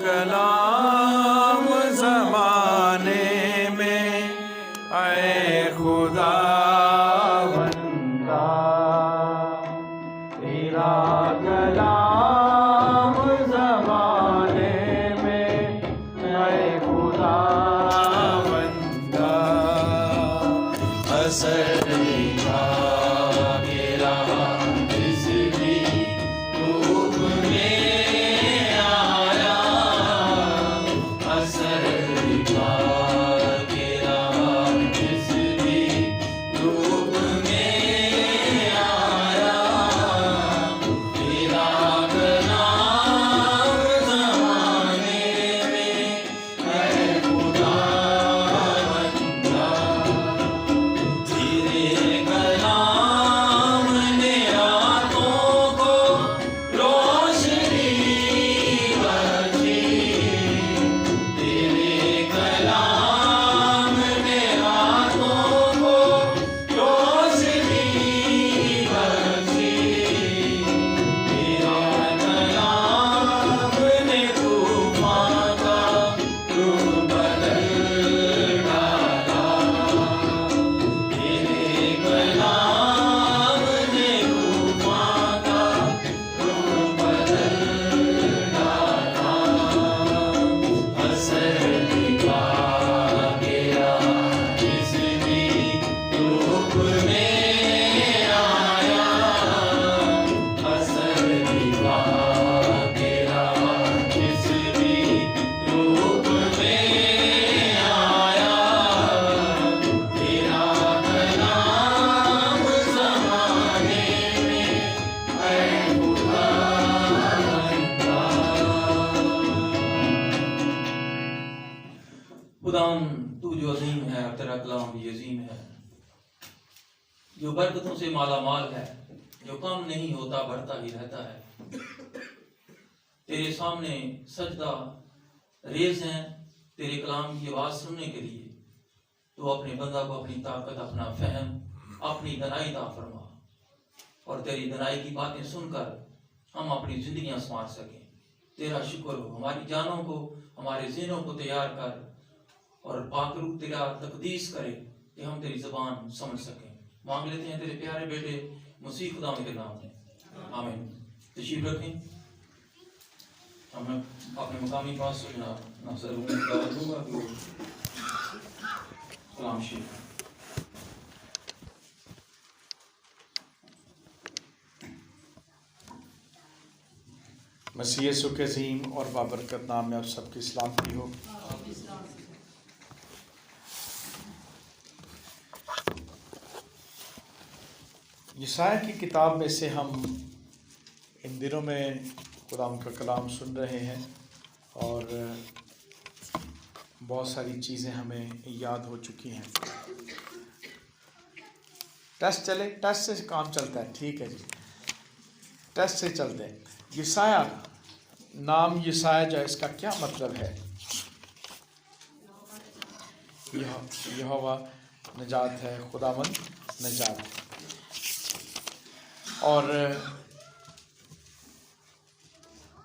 कलाम ज़माने में ऐ खुदावंदा, तेरा कलाम ज़माने में ऐ खुदावंदा। असर दिखा के रहा इसकी रूप में आया, असर दिखा के रहा इसकी रूप में आया। तेरा कलाम ज़माने में है खुदावंदा, तेरे कलाम ने रातों को रोशनी बख्शी, तेरे कलाम ने रातों को रोशनी बख्शी, तेरा कलाम ने तूफान का रुख बदल डाला, तेरे कलाम ने तूफान का रुख बदल डाला। असर दिखा गया जिसकी रूप में आया, असर दिखा गया जिसकी रूप में आया। तेरा कलाम ज़माने में है खुदावंदा। खुदाम तू जो अजीम है और तेरा कलाम भी अजीम है, जो बरकतों से माला माल है, जो कम नहीं होता बढ़ता ही रहता है। तेरे सामने सजदा रेज हैं तेरे कलाम की आवाज़ सुनने के लिए। तो अपने बंदा को अपनी ताकत, अपना फहम, अपनी दनाई ता फरमा, और तेरी दनाई की बातें सुनकर हम अपनी जिंदगियां संवार सकें। तेरा शुक्र हो, हमारी जानों को, हमारे ज़हनों को तैयार कर और पाकरूप तेरा तकदीस करे कि हम तेरी ज़बान समझ सकें। मांग लेते हैं तेरे प्यारे बेटे मसीह खुदा के नाम में, आमीन। तशरीफ रखें। मैं अपने मकामी पास से जनाब नासिर को दावत दूंगा कि वो कलाम शेख। मसीह यीशु के अज़ीम और बाबरकत नाम में आप सबकी सलामती हो। यशायाह की किताब में से हम इन दिनों में खुदा का कलाम सुन रहे हैं और बहुत सारी चीज़ें हमें याद हो चुकी हैं। टेस्ट से काम चलता है, ठीक है जी, टेस्ट से चलते हैं। यशायाह, नाम यशायाह जो है, इसका क्या मतलब है? यहोवा निजात है, खुदावंद निजात है। और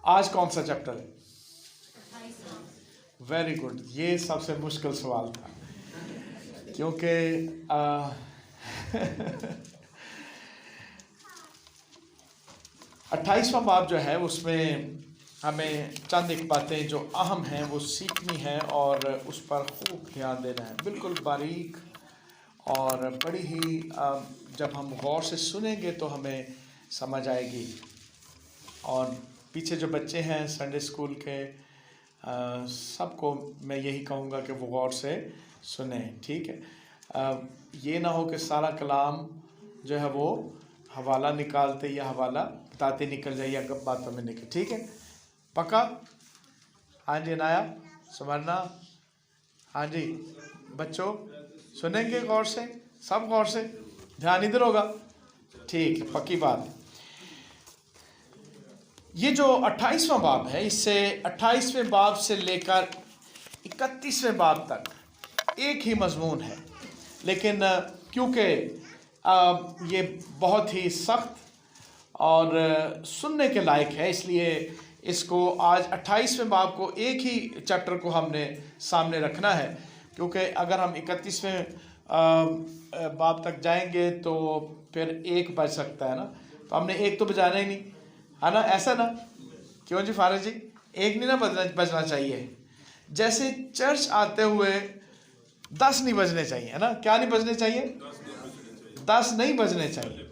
आज कौन सा चैप्टर है? वेरी गुड, ये सबसे मुश्किल सवाल था क्योंकि 28वां बाब जो है उसमें हमें चंद एक बातें जो अहम हैं वो सीखनी है और उस पर खूब ध्यान देना है, बिल्कुल बारीक और बड़ी ही जब हम गौर से सुनेंगे तो हमें समझ आएगी। और पीछे जो बच्चे हैं संडे स्कूल के, सबको मैं यही कहूँगा कि वो गौर से सुने, ठीक है। ये ना हो कि सारा कलाम जो है वो हवाला निकालते या हवाला बताते निकल जाए या बातों में निकल, ठीक है, पक्का? हाँ जी नाया, समरना, हाँ जी बच्चों, सुनेंगे गौर से, सब गौर से, ध्यान इधर होगा, ठीक है, पक्की बात। ये जो 28वां बाब है, इससे 28वें बाब से लेकर 31वें बाब तक एक ही मजमून है, लेकिन क्योंकि ये बहुत ही सख्त और सुनने के लायक है, इसलिए इसको आज 28वें बाब को एक ही चैप्टर को हमने सामने रखना है, क्योंकि अगर हम 31वें बाब तक जाएंगे तो फिर 1 बज सकता है ना, तो हमने 1 तो बजाना ही नहीं है ना, ऐसा ना, क्यों जी फारिज जी? 1 नहीं ना बजना चाहिए। जैसे चर्च आते हुए 10 नहीं बजने चाहिए, है ना? क्या नहीं बजने चाहिए? 10 नहीं बजने चाहिए।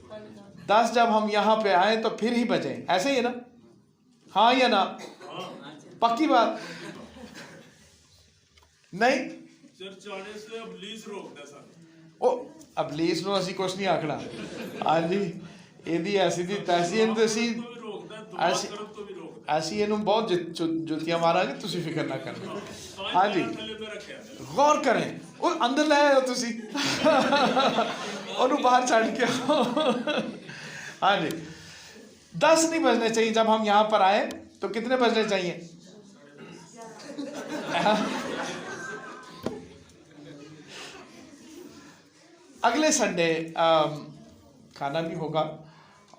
10 जब हम यहाँ पे आए तो फिर ही बजे, ऐसे ही है ना? हाँ या ना? पक्की बात नहीं? चर्च आने से अबलीस रोकता सा। ओ अबलीस नो असी कुछ नहीं आखना। हाँ जी, ਇਹਦੀ ਐਸੀ ਦੀ ਤੈਸੀ ਇਹਨੂੰ ਤੇ ਅਸੀਂ ਅਸੀਂ ਇਹਨੂੰ ਬਹੁਤ ਜੁੱਤੀਆਂ ਮਾਰਾਂਗੇ, ਤੁਸੀਂ ਫਿਕਰ ਨਾ ਕਰੋ। हाँ जी, गौर करें, वो अंदर ले आए हो तुसी और बाहर छड़ के हाँ जी, 10 नहीं बजने चाहिए। जब हम यहाँ पर आए तो कितने बजने चाहिए? अगले संडे खाना भी होगा,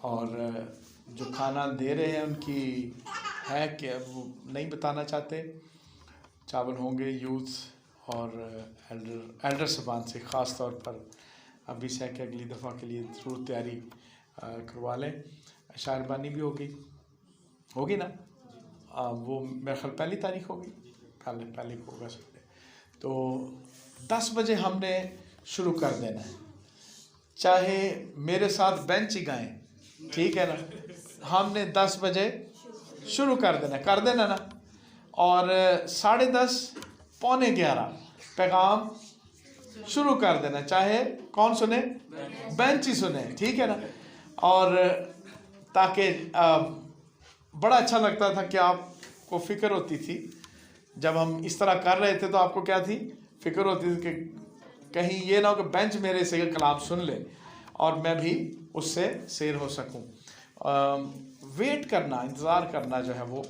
और जो खाना दे रहे हैं उनकी है कि वो नहीं बताना चाहते। चावल होंगे यूथ और एल्डर सबान से, ख़ास तौर पर अभी से कि अगली दफ़ा के लिए ज़रूर तैयारी करवा लें। शायरबानी भी होगी ना, वो मेरे ख्याल 1 तारीख होगी, पहले को होगा संडे। तो 10 बजे हमने शुरू कर देना है, चाहे मेरे साथ बेंच ही गाएं, ठीक है ना? हमने 10 बजे शुरू कर देना ना, और 10:30 पौने 11 पैगाम शुरू कर देना, चाहे कौन सुने? बेंच ही सुने, ठीक है ना? और ताकि बड़ा अच्छा लगता था कि आपको फ़िक्र होती थी जब हम इस तरह कर रहे थे, तो आपको क्या थी? फ़िक्र होती थी कि कहीं ये ना हो कि बेंच मेरे से कलाम सुन ले और मैं भी उससे सैर हो सकूं। वेट करना, इंतज़ार करना जो है वो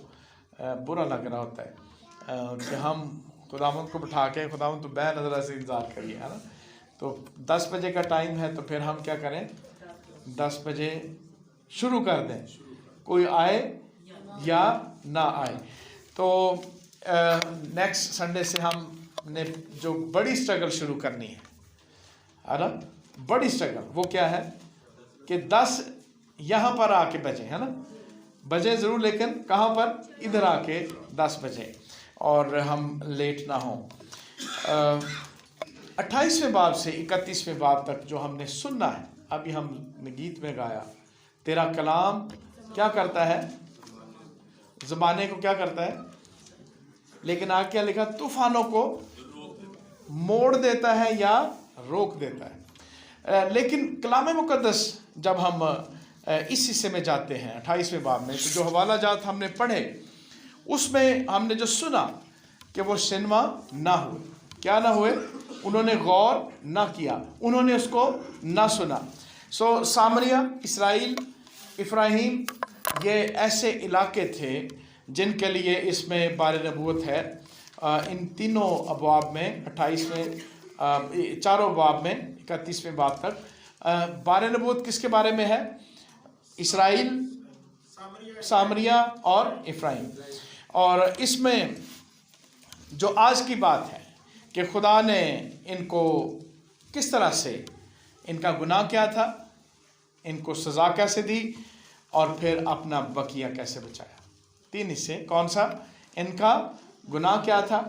बुरा लग रहा होता है कि हम खुदावंद को बिठा के, खुदावंद तो बेनज़र से इंतज़ार करिए, है ना? तो 10 बजे का टाइम है, तो फिर हम क्या करें? 10 बजे शुरू कर दें, कोई आए या ना आए। तो नेक्स्ट संडे से हमने जो बड़ी स्ट्रगल शुरू करनी है ना, बड़ी स्ट्रगल, वो क्या है कि 10 यहाँ पर आके बजे, है ना? बजे ज़रूर, लेकिन कहाँ पर? इधर आके 10 बजे, और हम लेट ना हों। 28वें बाब से 31वें बाब तक जो हमने सुनना है, अभी हमने गीत में गाया, तेरा कलाम क्या करता है? ज़माने को क्या करता है? लेकिन आगे क्या लिखा? तूफानों को मोड़ देता है या रोक देता है। लेकिन कलाम मुक़द्दस जब हम इस हिस्से में जाते हैं 28वें बाब में, तो जो हवाला जात हमने पढ़े उसमें हमने जो सुना कि वो सिनमा ना हुए, क्या ना हुए? उन्होंने गौर ना किया, उन्होंने उसको ना सुना। सामरिया, इसराइल, इफ्राहीम, ये ऐसे इलाके थे जिनके लिए इसमें बारे नबूवत है। इन तीनों अबवाब में, 28वें चारों बाब में 31वें बाब तक बारे नबूवत किसके बारे में है? इसराइल, सामरिया और इफ्राहीम। और इसमें जो आज की बात है कि खुदा ने इनको किस तरह से, इनका गुनाह क्या था, इनको सज़ा कैसे दी, और फिर अपना बकिया कैसे बचाया। 3 हिस्से। कौन सा? इनका गुनाह क्या था,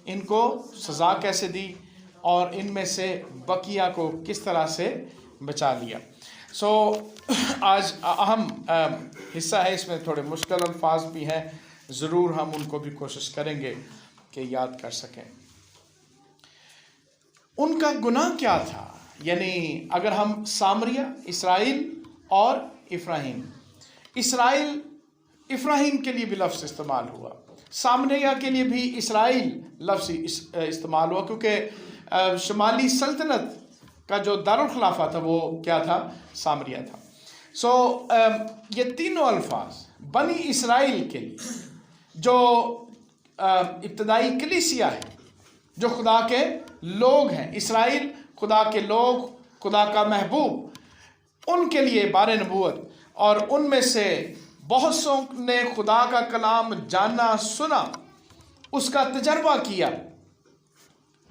इनको सज़ा कैसे दी, और इनमें से बकिया को किस तरह से बचा लिया। आज अहम हिस्सा है, इसमें थोड़े मुश्किल अल्फाज भी हैं, ज़रूर हम उनको भी कोशिश करेंगे कि याद कर सकें। उनका गुनाह क्या था? यानी अगर हम सामरिया, इसराइल और इफ्राहीम, इसराइल इफ्राहीम के लिए भी लफ्ज़ इस्तेमाल हुआ, सामरिया के लिए भी इसराइल लफ्ज़ इस्तेमाल हुआ, क्योंकि शुमाली सल्तनत का जो दारुल खिलाफा था वो क्या था? सामरिया था। ये तीनों अल्फाज बनी इसराइल के लिए, जो इब्तदाई कलीसिया है, जो खुदा के लोग हैं, इसराइल खुदा के लोग, खुदा का महबूब, उनके लिए बारे नबूवत, और उनमें से बहुत सौ ने खुदा का कलाम जाना, सुना, उसका तजर्बा किया।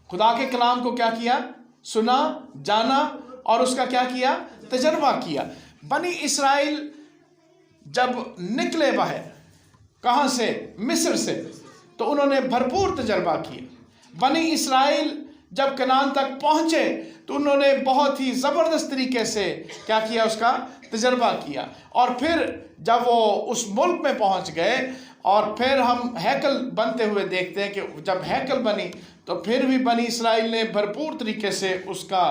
खुदा के कलाम को क्या किया? सुना, जाना और उसका क्या किया? तजर्बा किया। बनी इस्राएल जब निकले बाहर, कहाँ से? मिस्र से, तो उन्होंने भरपूर तजर्बा किया। बनी इस्राएल जब कनान तक पहुंचे तो उन्होंने बहुत ही ज़बरदस्त तरीके से क्या किया? उसका तजर्बा किया। और फिर जब वो उस मुल्क में पहुंच गए और फिर हम हैकल बनते हुए देखते हैं कि जब हैकल बनी तो फिर भी बनी इस्राएल ने भरपूर तरीके से उसका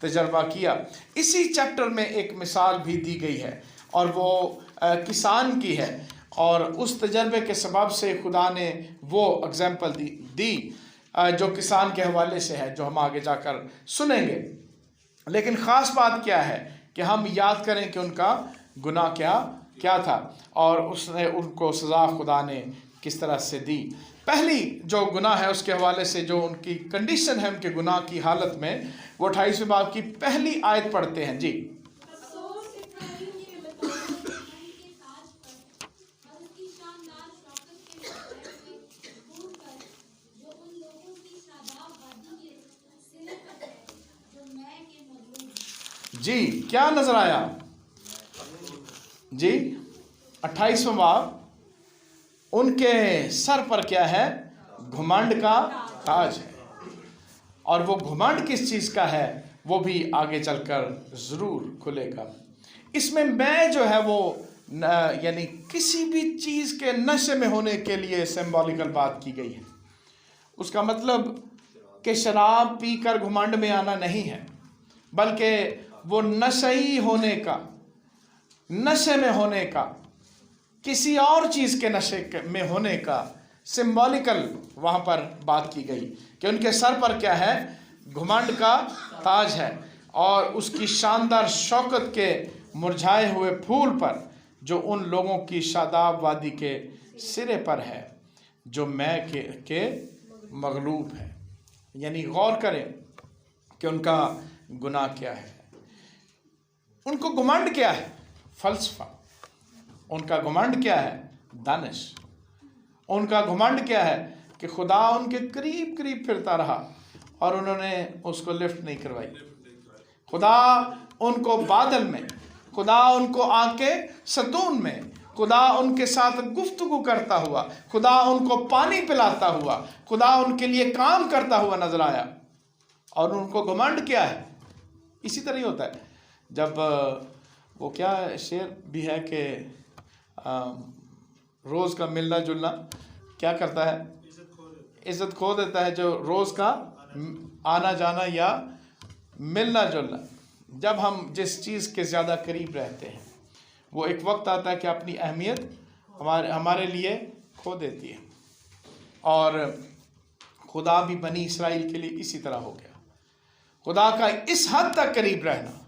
तजर्बा किया। इसी चैप्टर में एक मिसाल भी दी गई है और वो किसान की है, और उस तजर्बे के सबब से खुदा ने वो एग्जाम्पल दी जो किसान के हवाले से है, जो हम आगे जाकर सुनेंगे। लेकिन ख़ास बात क्या है कि हम याद करें कि उनका गुनाह क्या था और उसने उनको सज़ा खुदा ने किस तरह से दी। पहली जो गुनाह है उसके हवाले से जो उनकी कंडीशन है, उनके गुनाह की हालत में, वो 28वें बाब की पहली आयत पढ़ते हैं जी। जी क्या नजर आया जी? 28वां बाब, उनके सर पर क्या है? घुमंड का ताज है। और वो घुमंड किस चीज़ का है वो भी आगे चलकर ज़रूर खुलेगा। इसमें मैं जो है वो यानी किसी भी चीज़ के नशे में होने के लिए सिंबॉलिकल बात की गई है। उसका मतलब कि शराब पीकर घुमंड में आना नहीं है, बल्कि वो नशई होने का, नशे में होने का, किसी और चीज़ के नशे में होने का सिंबॉलिकल वहाँ पर बात की गई कि उनके सर पर क्या है? घुमंड का ताज है और उसकी शानदार शौकत के मुरझाए हुए फूल पर जो उन लोगों की शादाब वादी के सिरे पर है जो मैं के मगलूब है। यानी गौर करें कि उनका गुनाह क्या है। उनको घुमंड क्या है? फलसफा। उनका घुमंड क्या है? दानिश। उनका घुमंड क्या है कि खुदा उनके करीब करीब फिरता रहा और उन्होंने उसको लिफ्ट नहीं करवाई। खुदा उनको बादल में, खुदा उनको आके सतून में, खुदा उनके साथ गुफ्तगू करता हुआ, खुदा उनको पानी पिलाता हुआ, खुदा उनके लिए काम करता हुआ नजर आया। और उनको घमंड क्या है? इसी तरह ही होता है जब वो क्या शेर भी है कि रोज़ का मिलना जुलना क्या करता है? इज़्ज़त खो देता है। जो रोज़ का आना जाना या मिलना जुलना, जब हम जिस चीज़ के ज़्यादा करीब रहते हैं वो एक वक्त आता है कि अपनी अहमियत हमारे लिए खो देती है। और खुदा भी बनी इस्राएल के लिए इसी तरह हो गया। खुदा का इस हद तक करीब रहना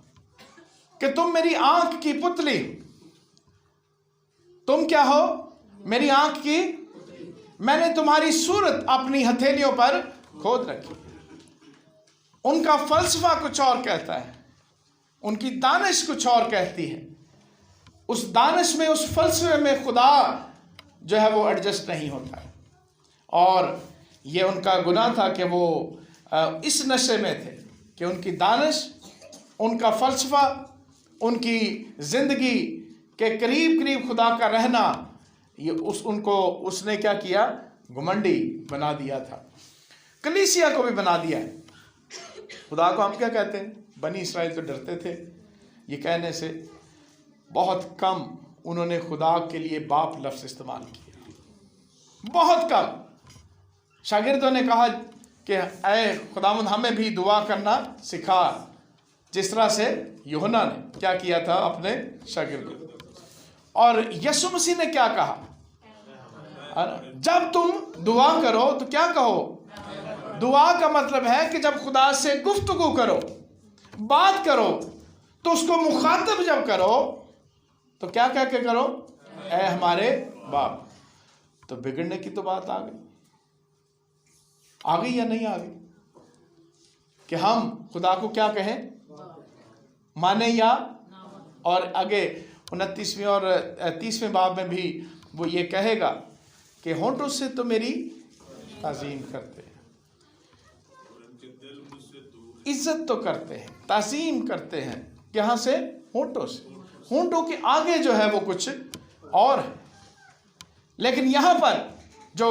कि तुम मेरी आंख की पुतली, तुम क्या हो? मेरी आंख की, मैंने तुम्हारी सूरत अपनी हथेलियों पर खोद रखी। उनका फलसफा कुछ और कहता है, उनकी दानिश कुछ और कहती है। उस दानिश में, उस फलसफे में खुदा जो है वो एडजस्ट नहीं होता है। और ये उनका गुनाह था कि वो इस नशे में थे कि उनकी दानिश, उनका फलसफा, उनकी ज़िंदगी के करीब करीब खुदा का रहना, ये उनको उसने क्या किया? घुमंडी बना दिया था। कलीसिया को भी बना दिया है। खुदा को हम क्या कहते हैं? बनी इस्राएल तो डरते थे ये कहने से। बहुत कम उन्होंने खुदा के लिए बाप लफ्ज़ इस्तेमाल किया, बहुत कम। शागिर्दों ने कहा कि ऐ खुदावंद हमें भी दुआ करना सिखा, जिस तरह से यूहन्ना ने क्या किया था अपने शागिर्दों। और यीशु मसीह ने क्या कहा? जब तुम दुआ करो तो क्या कहो? दुआ का मतलब है कि जब खुदा से गुफ्तगू करो, बात करो, तो उसको मुखातब जब करो तो क्या कह के करो? ऐ हमारे बाप। तो बिगड़ने की तो बात आ गई या नहीं आ गई? कि हम खुदा को क्या कहें? माने या, और आगे 29वें और 30वें बाब में भी वो ये कहेगा कि होंठों से तो मेरी ताज़ीम करते हैं, और इनके दिल मुझसे दूर इज्जत तो करते हैं, ताज़ीम करते हैं, यहाँ से होंठों से, होंठों के आगे जो है वो कुछ और है। लेकिन यहाँ पर जो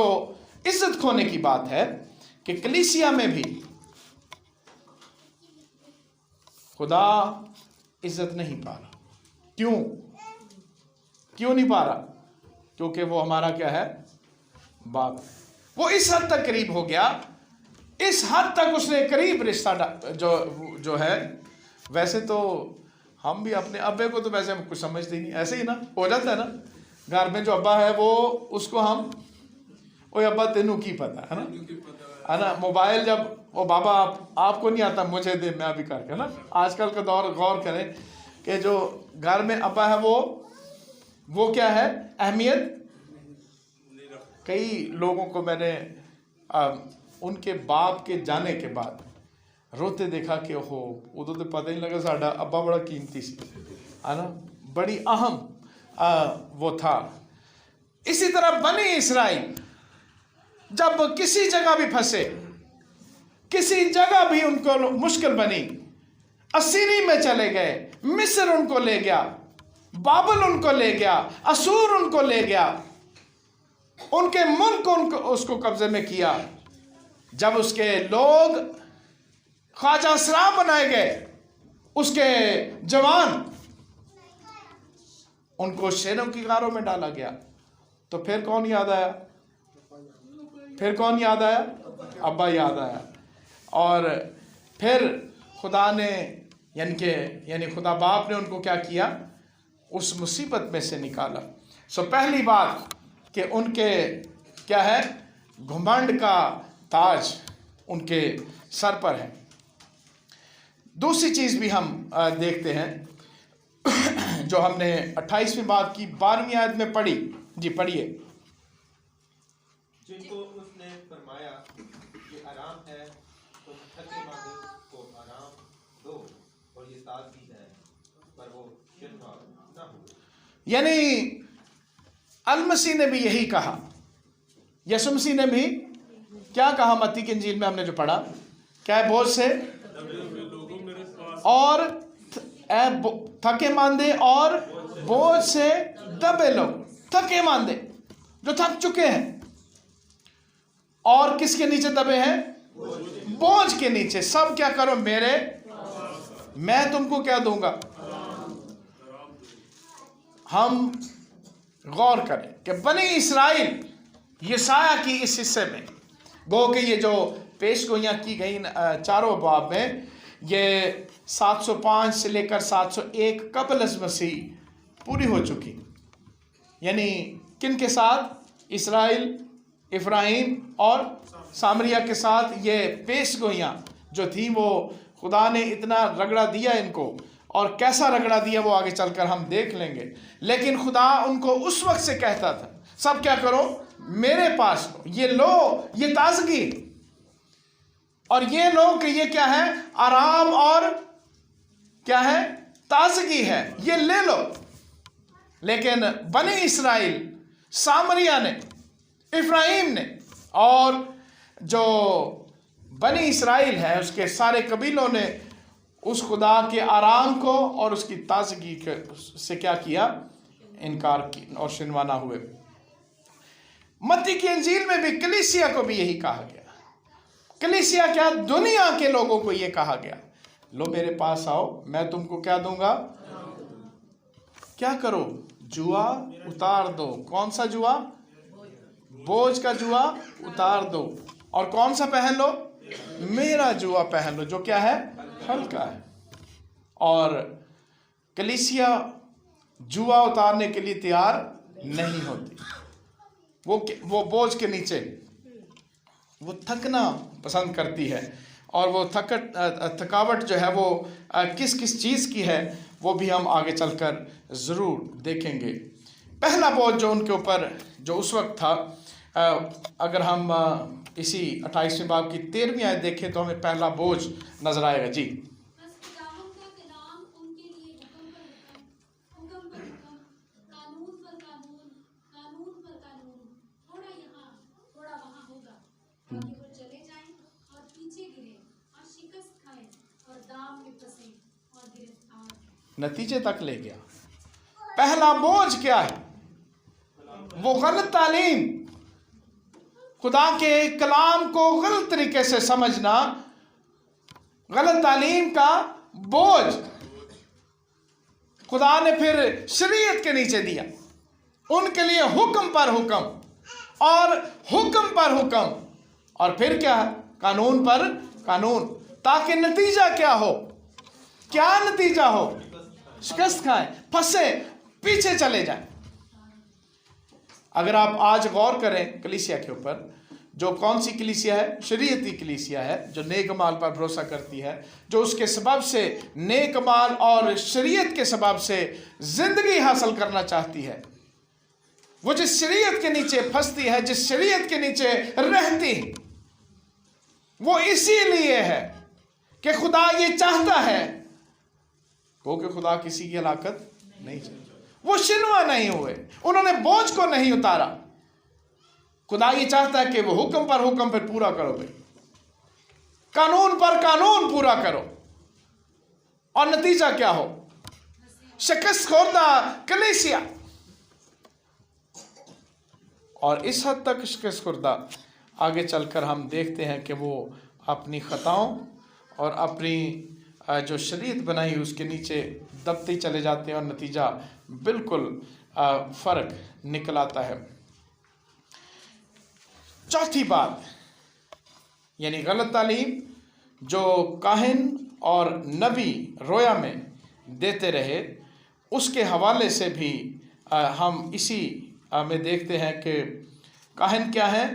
इज्जत खोने की बात है कि कलीसिया में भी खुदा इज्जत नहीं पा रहा। क्यों नहीं पा रहा? क्योंकि वो हमारा क्या है? बाप। वो इस हद तक करीब हो गया, इस हद तक उसने करीब रिश्ता जो है। वैसे तो हम भी अपने अब्बे को तो वैसे हम कुछ समझते ही नहीं, ऐसे ही ना हो जाता है ना। घर में जो अब्बा है वो उसको हम ओ अब्बा तेनू की पता है ना। मोबाइल जब वो बाबा आपको नहीं आता, मुझे दे, मैं अभी करके ना। आजकल का दौर गौर करें कि जो घर में अब्बा है वो क्या है, अहमियत। कई लोगों को मैंने उनके बाप के जाने के बाद रोते देखा कि ओहो उदो तो पता ही लगा साडा अब्बा बड़ा कीमती सी, है ना, बड़ी अहम वो था। इसी तरह बनी इस्राइल जब किसी जगह भी फंसे, किसी जगह भी उनको मुश्किल बनी, असीरी में चले गए, मिस्र उनको ले गया, बाबल उनको ले गया, असूर उनको ले गया, उनके मुल्क उनको उसको कब्जे में किया। जब उसके लोग ख्वाजा असरा बनाए गए, उसके जवान, उनको शेरों की गारों में डाला गया, तो फिर कौन याद आया? अब्बा याद आया। और फिर खुदा ने यानी खुदा बाप ने उनको क्या किया? उस मुसीबत में से निकाला। सो पहली बात कि उनके क्या है, घुमंड का ताज उनके सर पर है। दूसरी चीज भी हम देखते हैं जो हमने 28वें बाब की 12वीं आयत में पढ़ी। जी पढ़िए। जिनको उसने फरमाया कि आराम है तो थके मांदे को आराम दो, और ये ताज़गी है पर वो शिरमार ना हो। यानी अल-मसीह ने भी यही कहा, यसु मसीह ने भी क्या कहा? मत्ती की इंजील में हमने जो पढ़ा, क्या है? बोझ से और थके मांदे और बोझ से दबे लोग, थके मांदे जो थक चुके हैं, और किसके नीचे दबे हैं? बोझ के नीचे। सब क्या करो मेरे, मैं तुमको क्या दूंगा? हम गौर करें कि बनी इस्राइल यशाया की इस हिस्से में गो कि ये जो पेशगोइयाँ की गई चारों बाब में, ये 705 से लेकर 701 कबल अज़ मसीह पूरी हो चुकी। यानी किन के साथ? इस्राइल, इफ्राहिम और सामरिया के साथ ये पेशगोइयाँ जो थी, वो खुदा ने इतना रगड़ा दिया इनको, और कैसा रगड़ा दिया वो आगे चलकर हम देख लेंगे। लेकिन खुदा उनको उस वक्त से कहता था, सब क्या करो मेरे पास लो, ये लो, ये ताजगी, और ये लो कि ये क्या है? आराम और क्या है? ताजगी है, ये ले लो। लेकिन बनी इस्राइल, सामरिया ने, इफ्राहिम ने, और जो बनी इस्राइल है उसके सारे कबीलों ने उस खुदा के आराम को और उसकी ताजगी से क्या किया? इनकार की और शिनवाना हुए। मत्ती की इंजील में भी कलीसिया को भी यही कहा गया। कलीसिया क्या? दुनिया के लोगों को यह कहा गया, लो मेरे पास आओ, मैं तुमको क्या दूंगा? क्या करो? जुआ उतार दो। कौन सा जुआ? बोझ का जुआ उतार दो, और कौन सा पहन लो? मेरा जुआ पहन लो, जो क्या है? हल्का है। और कलीसिया जुआ उतारने के लिए तैयार नहीं होती। वो बोझ के नीचे वो थकना पसंद करती है, और वो थकावट जो है वो किस किस चीज़ की है वो भी हम आगे चलकर ज़रूर देखेंगे। पहला बोझ जो उनके ऊपर जो उस वक्त था, अगर हम इसी 28वें बाब की 13वीं आयत देखें तो हमें पहला बोझ नजर आएगा। जी। ताकि वो चले जाएं और पीछे गिरे और शिकस्त खाएं और दाम में फंसे और गिरफ्तार हैं। नतीजे तक ले गया। पहला बोझ क्या है? वो गलत तालीम, खुदा के कलाम को गलत तरीके से समझना, गलत तालीम का बोझ खुदा ने फिर शरीयत के नीचे दिया। उनके लिए हुक्म पर हुक्म और हुक्म पर हुक्म, और फिर क्या? कानून पर कानून, ताकि नतीजा क्या हो? क्या नतीजा हो? शिकस्त खाएं, फंसे, पीछे चले जाएं। अगर आप आज गौर करें कलीसिया के ऊपर, जो कौन सी कलीसिया है? शरीयती कलीसिया है, जो नेक माल पर भरोसा करती है, जो उसके सबब से नेक माल और शरीयत के सबब से जिंदगी हासिल करना चाहती है। वो जिस शरीयत के नीचे फंसती है, जिस शरीयत के नीचे रहती है, वो इसीलिए है कि खुदा ये चाहता है, क्योंकि खुदा किसी की हलाकत नहीं चाहता। वो शिनवा नहीं हुए, उन्होंने बोझ को नहीं उतारा। खुदा ये चाहता है कि वो हुक्म पर हुक्म फिर पूरा करो, भाई कानून पर कानून पूरा करो, और नतीजा क्या हो? शिकस्त खोरदा कलीसिया। और इस हद तक शिकस्त खुर्दा आगे चलकर हम देखते हैं कि वो अपनी खताओं और अपनी जो शरीयत बनाई उसके नीचे दबते चले जाते हैं, और नतीजा बिल्कुल फ़र्क निकल आता है। चौथी बात, यानी गलत तालीम जो काहिन और नबी रोया में देते रहे, उसके हवाले से भी हम इसी में देखते हैं कि काहिन क्या है,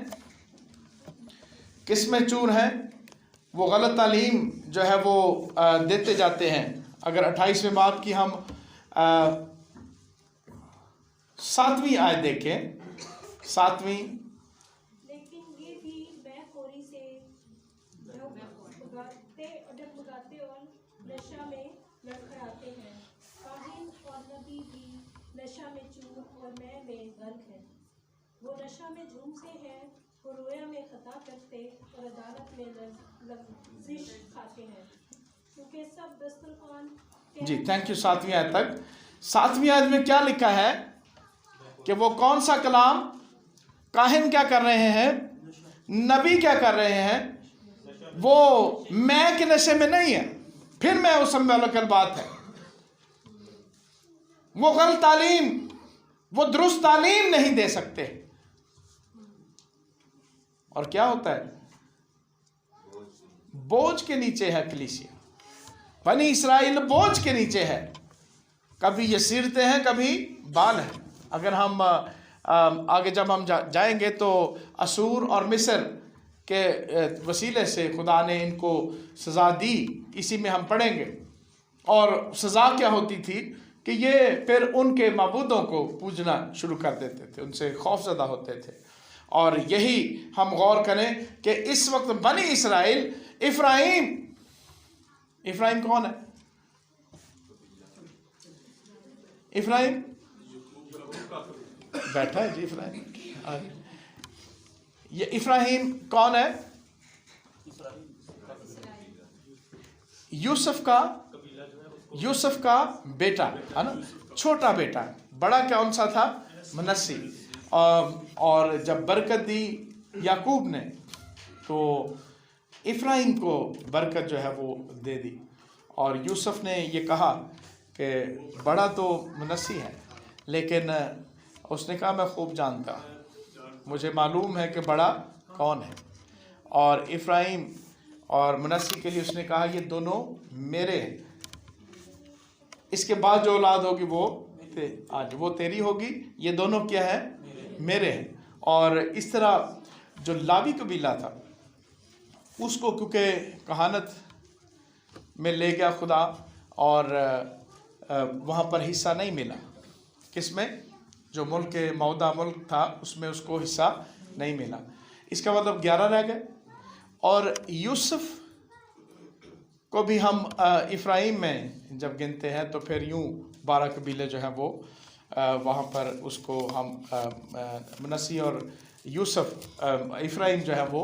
किस में चूर है। वो गलत तालीम जो है वो देते जाते हैं। अगर 28वें बाब की हम 7वीं आयत देखें, 7वीं, लेकिन ये भी बैखोरी से डगमगाते और नशा में लड़खड़ाते हैं। काहिन और नबी भी नशा में चूर और मैं में गर्क हैं। वो नशा में झूमते हैं, वो रोया में खता करते और अदालत में लफ्ज़िश खाते हैं, क्योंकि सब दस्तरखान जी थैंक यू। 7वीं आयत तक। 7वीं आयत में क्या लिखा है कि वो कौन सा कलाम? काहिन क्या कर रहे हैं, नबी क्या कर रहे हैं? वो मैं के नशे में नहीं है। फिर मैं उस समय बात है, वो गलत तालीम, वो दुरुस्त तालीम नहीं दे सकते। और क्या होता है? बोझ के नीचे है कलीसिया। बनी इस्राएल बोझ के नीचे है, कभी ये सिरते हैं, कभी बाल है। अगर हम आगे जब हम जाएंगे तो असूर और मिस्र के वसीले से खुदा ने इनको सज़ा दी, इसी में हम पढ़ेंगे। और सज़ा क्या होती थी कि ये फिर उनके माबूदों को पूजना शुरू कर देते थे, उनसे खौफज़दा होते थे। और यही हम गौर करें कि इस वक्त बनी इस्राएल, इफ्राइम कौन है? इफ्राइम बैठा है जी, इफ्राइम। ये इफ्राहिम कौन है? यूसुफ का बेटा है ना, छोटा बेटा। बड़ा कौन सा था? मनस्सी। और जब बरकत दी याकूब ने, तो इफ्राहिम को बरकत जो है वो दे दी। और यूसुफ ने ये कहा कि बड़ा तो मनस्सी है, लेकिन उसने कहा मैं खूब जानता, मुझे मालूम है कि बड़ा कौन है। और इफ्राहिम और मनस्सी के लिए उसने कहा ये दोनों मेरे हैं, इसके बाद जो औलाद होगी वो आज वो तेरी होगी, ये दोनों क्या है? मेरे हैं। और इस तरह जो लावी कबीला था उसको क्योंकि कहानत में ले गया खुदा, और वहाँ पर हिस्सा नहीं मिला। किसमें? जो मुल्क मौदा मुल्क था उसमें उसको हिस्सा नहीं मिला। इसका मतलब 11 रह गए। और यूसुफ को भी हम इफ्राइम में जब गिनते हैं तो फिर यूं 12 कबीले जो हैं वो वहाँ पर उसको हम मनस्सी और यूसुफ इफ्राइम जो है वो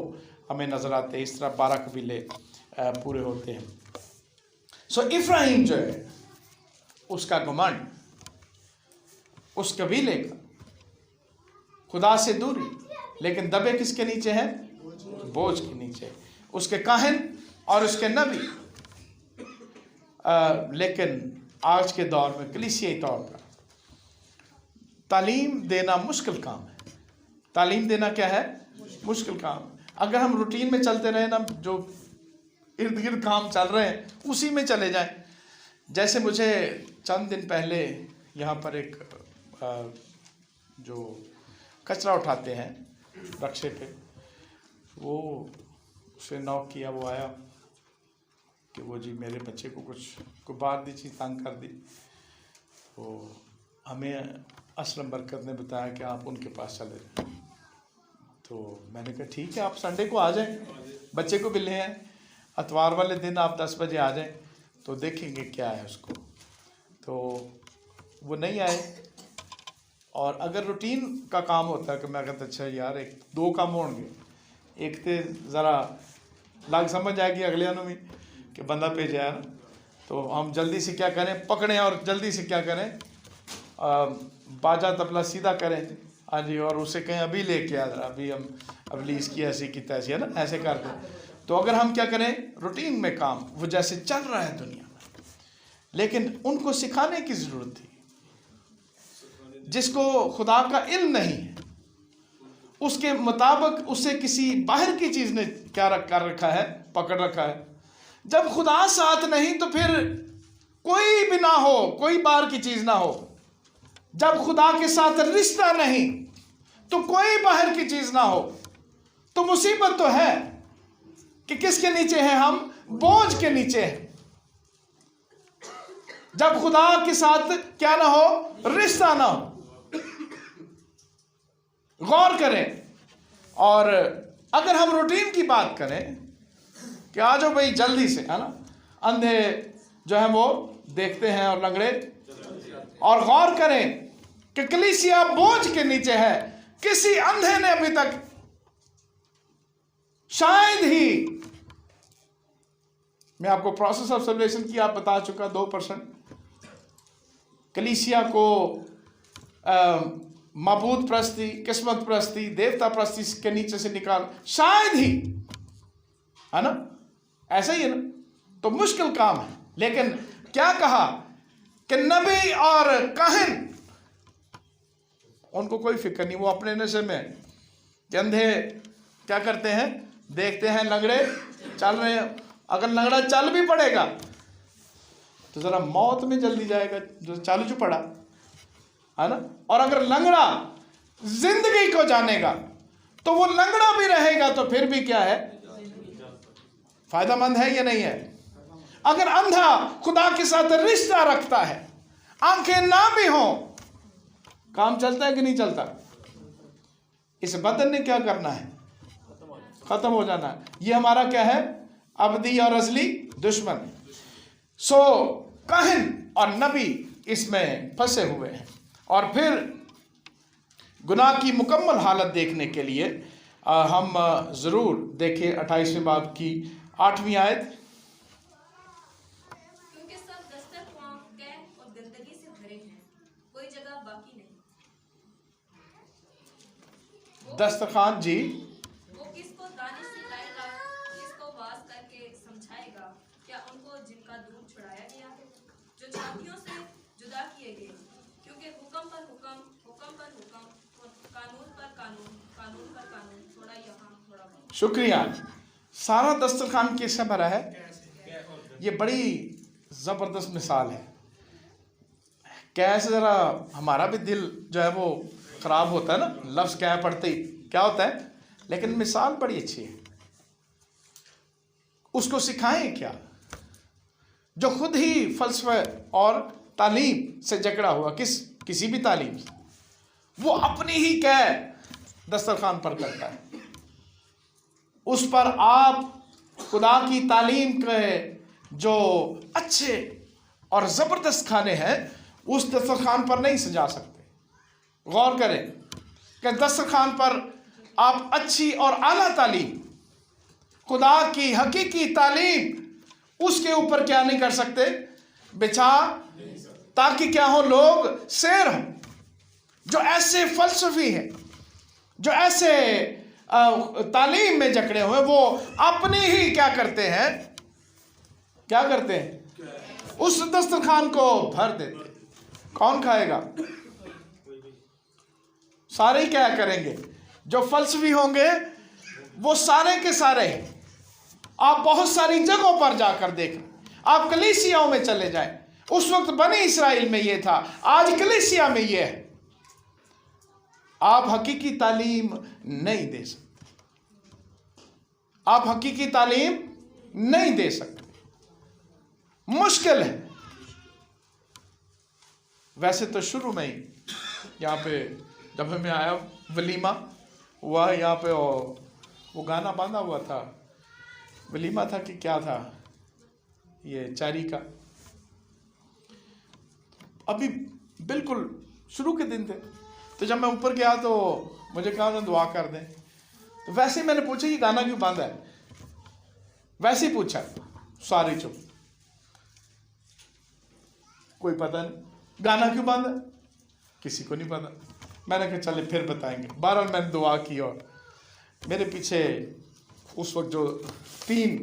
हमें नज़र आते हैं। इस तरह 12 कबीले पूरे होते हैं। सो इफ्राइम जो है उसका घमंड, उस कबीले का खुदा से दूरी, लेकिन दबे किसके नीचे है? बोझ के नीचे। उसके काहिन और उसके नबी, लेकिन आज के दौर में कलीसियाई तौर पर तालीम देना मुश्किल काम है। तालीम देना क्या है? मुश्किल काम। अगर हम रूटीन में चलते रहे ना, जो इर्द गिर्द काम चल रहे हैं उसी में चले जाएं। जैसे मुझे चंद दिन पहले यहाँ पर एक जो कचरा उठाते हैं रक्शे पे, वो उसे नॉक किया, वो आया कि वो जी मेरे बच्चे को कुछ बात दी चीज़ तंग कर दी। तो हमें असलम बरकत ने बताया कि आप उनके पास चले जाएं। तो मैंने कहा ठीक है, आप संडे को आ जाएं, बच्चे को भी ले आएँ, इतवार वाले दिन आप 10 बजे आ जाएं तो देखेंगे क्या है उसको। तो वो नहीं आए। और अगर रूटीन का काम होता है कि मैं कहता अच्छा यार 1-2 काम होंगे, एक तो ज़रा लाग समझ आएगी अगले में कि बंदा भेजा है ना, तो हम जल्दी से क्या करें, पकड़ें और जल्दी से क्या करें, बाजा तबला सीधा करें। हाँ जी, और उसे कहें अभी लेके आ जरा, अभी हम अगली इसकी ऐसी की तैसी है ना, ऐसे कर दें। तो अगर हम क्या करें, रूटीन में काम वो जैसे चल रहा है दुनिया में, लेकिन उनको सिखाने की ज़रूरत थी। जिसको खुदा का इल्म नहीं है, उसके मुताबिक उसे किसी बाहर की चीज़ ने क्या कर रखा है, पकड़ रखा है। जब खुदा साथ नहीं तो फिर कोई भी ना हो, कोई बाहर की चीज़ ना हो। जब खुदा के साथ रिश्ता नहीं तो कोई बाहर की चीज़ ना हो। तो मुसीबत तो है कि किसके नीचे हैं हम? बोझ के नीचे हैं। जब खुदा के साथ क्या ना हो, रिश्ता ना हो। गौर करें। और अगर हम रूटीन की बात करें कि आ जाओ भाई जल्दी से, है ना, अंधे जो है वो देखते हैं और लंगड़े, और गौर करें कि कलीसिया बोझ के नीचे है। किसी अंधे ने अभी तक शायद ही, मैं आपको प्रोसेस ऑफ सल्वेशन की आप बता चुका, 2% कलीसिया को माबूद प्रस्ती, किस्मत प्रस्ती, देवता प्रस्ती के नीचे से निकाल, शायद ही, है ना, ऐसा ही है ना। तो मुश्किल काम है। लेकिन क्या कहा कि नबी और काहिन, उनको कोई फिक्र नहीं, वो अपने नशे में। अंधे क्या करते हैं, देखते हैं लंगड़े चल रहे हैं। अगर लंगड़ा चल भी पड़ेगा तो जरा मौत में जल्दी जाएगा जो चालू जो पड़ा, है ना। और अगर लंगड़ा जिंदगी को जानेगा तो वो लंगड़ा भी रहेगा, तो फिर भी क्या है, फायदेमंद है या नहीं है। अगर अंधा खुदा के साथ रिश्ता रखता है, आंखें ना भी हो, काम चलता है कि नहीं चलता। इस बदन ने क्या करना है, खत्म हो जाना है। ये हमारा क्या है, अबदी और अजली दुश्मन। सो काहिन और नबी इसमें फंसे हुए हैं। और फिर गुनाह की मुकम्मल हालत देखने के लिए हम ज़रूर देखें 28वें बाब की 8वीं आयत। क्योंकि सब दस्तरख्वां कैद और गंदगी से भरे हैं, कोई जगह बाकी नहीं। दस्तरखान जी, वो किसको दानिश सिखाएगा, किसको वाज करके समझाएगा? क्या उनको जिनका दूध छुड़ाया गया, जो छातियों से जुदा किए गए? क्योंकि हुक्म पर हुक्म, हुक्म पर हुक्म, और कानून पर कानून, कानून पर कानून, थोड़ा यहाँ थोड़ा वहाँ। शुक्रिया। सारा दस्तरखान किससे भरा है? ये बड़ी ज़बरदस्त मिसाल है। कैसे ज़रा हमारा भी दिल जो है वो ख़राब होता है ना, लफ्ज़ क्या पढ़ते ही क्या होता है, लेकिन मिसाल बड़ी अच्छी है। उसको सिखाएं क्या, जो खुद ही फ़लसफ़े और तालीम से जकड़ा हुआ, किसी भी तालीम से, वो अपनी ही कैद दस्तरखान पर करता है। उस पर आप खुदा की तालीम के जो अच्छे और ज़बरदस्त खाने हैं उस दस्तरखान पर नहीं सजा सकते। गौर करें कि दस्तरखान पर आप अच्छी और आला तालीम, खुदा की हकीकी तालीम उसके ऊपर क्या नहीं कर सकते, बिछा, ताकि क्या हो, लोग शेर हो। जो ऐसे फलसफी है, जो ऐसे तालीम में जकड़े हुए, वो अपनी ही क्या करते हैं, क्या करते हैं, उस दस्तरखान को भर देते। कौन खाएगा? सारे ही क्या करेंगे? जो फलसफी होंगे वो सारे के सारे। आप बहुत सारी जगहों पर जाकर देखें, आप कलीसियाओं में चले जाएं, उस वक्त बनी इस्राइल में ये था, आज कलीसिया में ये है। आप हकीकी तालीम नहीं दे सकते, आप हकीकी तालीम नहीं दे सकते, मुश्किल है। वैसे तो शुरू में ही यहाँ पे जब हमें आया, वलीमा हुआ यहाँ पे, वो गाना बांधा हुआ था, वलीमा था कि क्या था, ये चारी का, अभी बिल्कुल शुरू के दिन थे। तो जब मैं ऊपर गया तो मुझे कहा उन्होंने दुआ कर दें। तो वैसे ही मैंने पूछा ये गाना क्यों बांधा है, वैसे ही पूछा, सारे चुप, कोई पता नहीं गाना क्यों बांधा, किसी को नहीं पता। मैंने कहा चले फिर बताएंगे। बहरहाल मैंने दुआ की और मेरे पीछे उस वक्त जो 3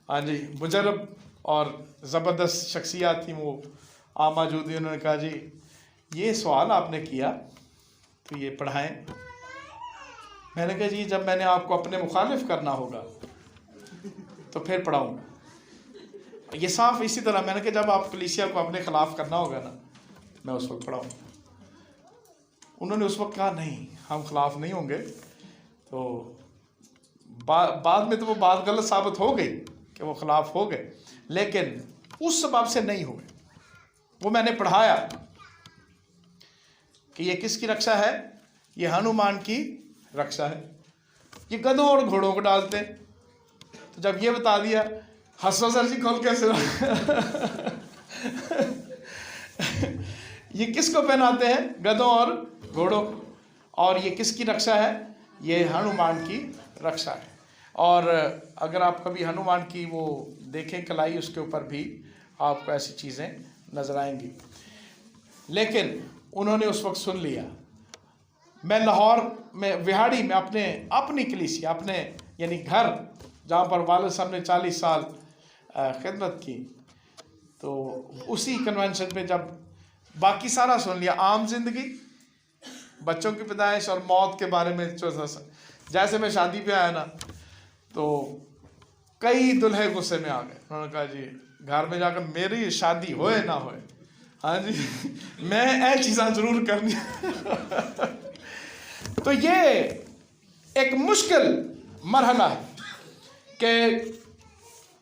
हाँ जी मुजरब और ज़बरदस्त शख्सियात थी वो आ मौजूद थी। उन्होंने कहा जी ये सवाल आपने किया तो ये पढ़ाएं। मैंने कहा जी जब मैंने आपको अपने मुखालिफ करना होगा तो फिर पढ़ाऊँगा। ये साफ इसी तरह मैंने कहा जब आप कलीसिया को अपने खिलाफ करना होगा ना, मैं उस वक्त पढ़ाऊँगा। उन्होंने उस वक्त कहा नहीं हम खिलाफ नहीं होंगे। तो बाद में तो वो बात गलत साबित हो गई कि वो खिलाफ हो गए, लेकिन उस सबब से नहीं हुए। वो मैंने पढ़ाया कि ये किसकी रक्षा है, ये हनुमान की रक्षा है। ये गधों और घोड़ों को डालते। तो जब ये बता दिया, हंसो सर जी खोल कैसे ये किसको पहनाते हैं, गधों और घोड़ों। और ये किसकी रक्षा है, ये हनुमान की रक्षा है। और अगर आप कभी हनुमान की वो देखें कलाई, उसके ऊपर भी आपको ऐसी चीज़ें नजर आएंगी। लेकिन उन्होंने उस वक्त सुन लिया। मैं लाहौर में विहाड़ी में अपनी कलीसिया, अपने यानी घर जहाँ पर वालिद साहब ने 40 साल खिदमत की, तो उसी कन्वेंशन में जब बाकी सारा सुन लिया, आम जिंदगी, बच्चों की पैदाइश और मौत के बारे में, जैसे मैं शादी पे आया ना तो कई दुल्हे गुस्से में आ गए। उन्होंने कहा जी घर में जाकर मेरी शादी होए ना होए, हाँ जी मैं ऐसी चीज़ां जरूर करनी तो ये एक मुश्किल मरहला है कि,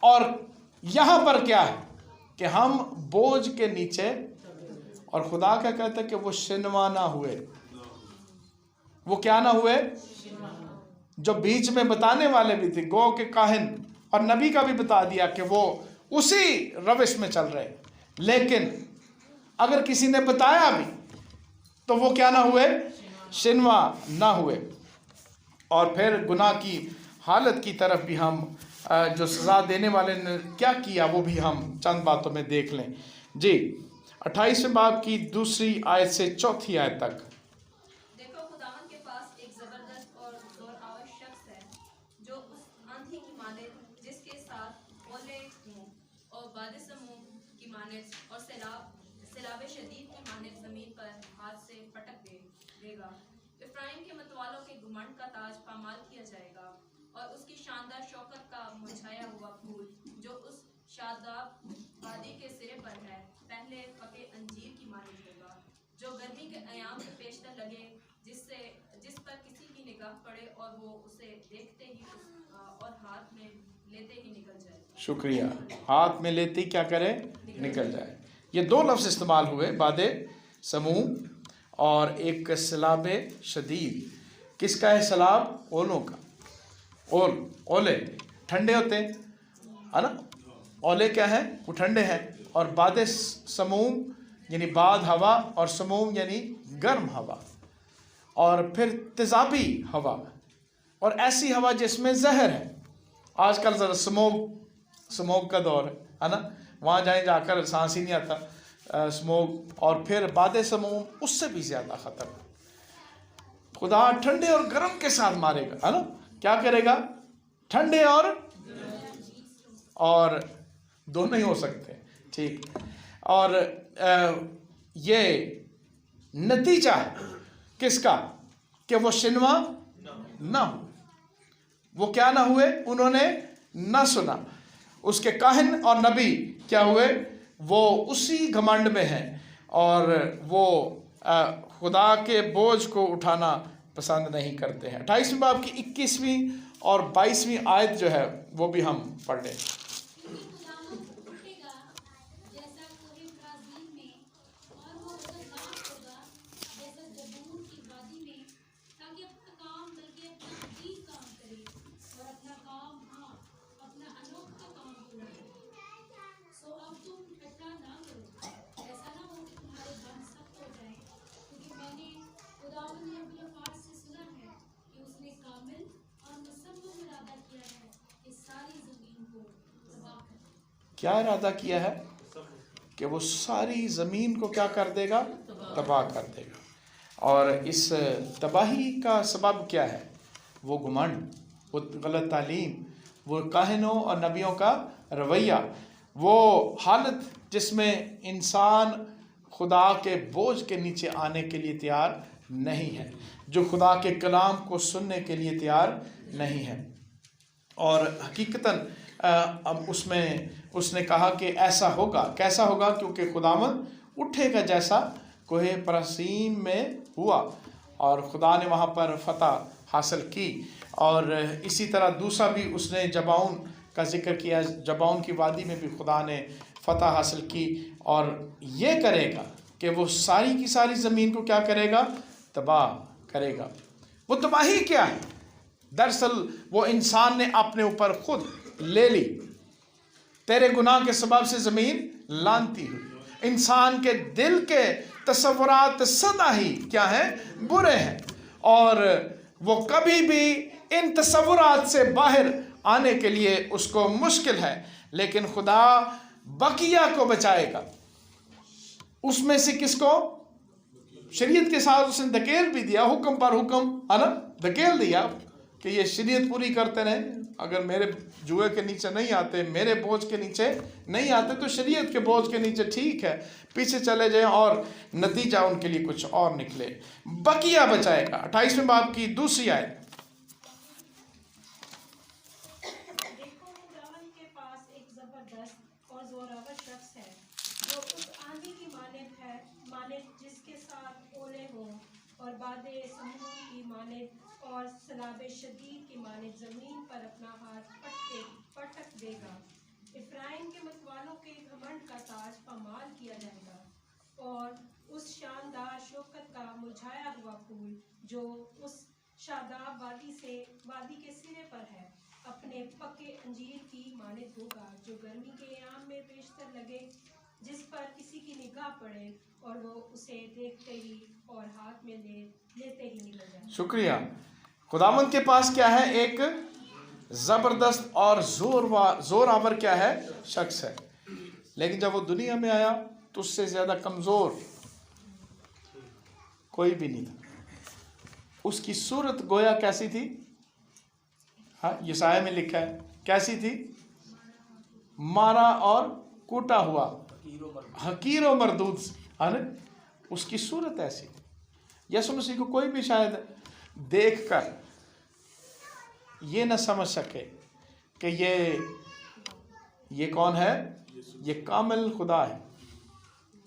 और यहाँ पर क्या है कि हम बोझ के नीचे, और खुदा क्या कहता है कि वो शिनवा ना हुए, वो क्या ना हुए, जो बीच में बताने वाले भी थे, गो के काहिन और नबी का भी बता दिया कि वो उसी रविश में चल रहे। लेकिन अगर किसी ने बताया भी तो वो क्या ना हुए, शिनवा ना हुए। और फिर गुनाह की हालत की तरफ भी हम जो सज़ा देने वाले ने क्या किया वो भी हम चंद बातों में देख लें जी। 28वें बाब की 2 आयत से 4 आयत तक। देखो खुदावन के पास एक जबरदस्त और जोर आवर शख्स है जो उस आंधी की माने जिसके साथ ओले और बादे समूह की माने और सैलाब शदीद की माने जमीन पर हाथ से पटक देगा। इफ्राइम के मतवालों के घुमंड का ताज पामाल किया जाएगा और उसकी शानदार शौकत का मुरझाया हुआ फूल जो उस शादाब वादी के सिरे पर है पहले पके अंजीर की मानी होगा, जो गर्मी के अयाम से पेशतर लगे, जिस पर किसी की निगाह पड़े और वो उसे देखते ही और हाथ में लेते ही निकल जाए। शुक्रिया, हाथ में लेते ही क्या करे, निकल जाए। ये 2 लफ्ज़ इस्तेमाल हुए, बादे समूह और एक सैलाब शदीद। किसका है सैलाब? ओलों का। ओले ठंडे होते हैं, है ना, ओले क्या है, वो ठंडे हैं। और बादे समूम यानी बाद हवा, और समूम यानी गर्म हवा, और फिर तेजाबी हवा और ऐसी हवा जिसमें जहर है। आजकल ज़रा स्मोक का दौर है ना, वहाँ जाकर सांस ही नहीं आता, स्मोक, और फिर बाद समूम उससे भी ज़्यादा ख़तर। खुदा ठंडे और गर्म के साथ मारेगा, है ना। क्या करेगा? ठंडे और दोनों ही हो सकते हैं, ठीक। और ये नतीजा है किसका? कि वो शिनवा ना हो। वो क्या ना हुए? उन्होंने ना सुना। उसके काहिन और नबी क्या हुए? वो उसी घमंड में हैं और वो खुदा के बोझ को उठाना पसंद नहीं करते हैं। 28वें बाब की 21वीं और 22वीं आयत जो है वो भी हम पढ़ लें। क्या इरादा किया है? कि वो सारी ज़मीन को क्या कर देगा? तबाह कर देगा। और इस तबाही का सबब क्या है? वो घमंड, वो गलत तालीम, वो काहिनों और नबियों का रवैया, वो हालत जिसमें इंसान खुदा के बोझ के नीचे आने के लिए तैयार नहीं है, जो खुदा के कलाम को सुनने के लिए तैयार नहीं है। और हकीकतन अब उसने कहा कि ऐसा होगा। कैसा होगा? क्योंकि खुदावंद उठेगा जैसा कोहे परसीम में हुआ, और खुदा ने वहाँ पर फतह हासिल की। और इसी तरह दूसरा भी उसने जबाउन का जिक्र किया, जबाउन की वादी में भी खुदा ने फतह हासिल की, और ये करेगा कि वो सारी की सारी ज़मीन को क्या करेगा? तबाह करेगा। वो तबाही क्या है? दरअसल वो इंसान ने अपने ऊपर खुद ले ली। तेरे गुनाह के सबब से ज़मीन लानती हुई। इंसान के दिल के तसव्वुरात सदा ही क्या है? बुरे हैं, और वो कभी भी इन तसव्वुरात से बाहर आने के लिए उसको मुश्किल है। लेकिन खुदा बकिया को बचाएगा। उसमें से किसको? शरीयत के साथ उसने धकेल भी दिया, हुक्म पर हुक्म, है ना, धकेल दिया कि ये शरीयत पूरी करते रहे। अगर मेरे जुए के नीचे नहीं आते, मेरे बोझ के नीचे नहीं आते, तो शरीयत के बोझ के नीचे ठीक है, पीछे चले जाएं, और नतीजा उनके लिए कुछ और निकले। बकिया बचाएगा। 28वें बाब की दूसरी आयत। देखो, खुदावंद के पास एक जबरदस्त और जोरावर शख्स है, जो उस आंधी की मानित जिसके साथ ओले हों, और बादे समूह की मानित और सलाबे शदीद की मानित जमीन पर अपना हाथ पटक देगा। इफ्राइम के मतवालों के घमंड का ताज पामाल किया जाएगा, और उस शानदार शौकत का मुरझाया हुआ फूल जो उस शादाब वादी के सिरे पर है, अपने पके अंजीर की मानित होगा, जो गर्मी के आम में पेशतर लगे, जिस पर किसी की निगाह पड़े और वो उसे देखते ही और हाथ में लेते ही निकल जाए। शुक्रिया। खुदावंद के पास क्या है? एक ज़बरदस्त और जोरावर क्या है? शख्स है। लेकिन जब वो दुनिया में आया तो उससे ज़्यादा कमज़ोर कोई भी नहीं था। उसकी सूरत गोया कैसी थी? हाँ, यशाया में लिखा है कैसी थी? मारा और कूटा हुआ, हकीर और मरदूद, है ना, उसकी सूरत ऐसी। यसु मसीह को कोई भी शायद देखकर ये न समझ सके कि ये कौन है? ये कामिल खुदा है।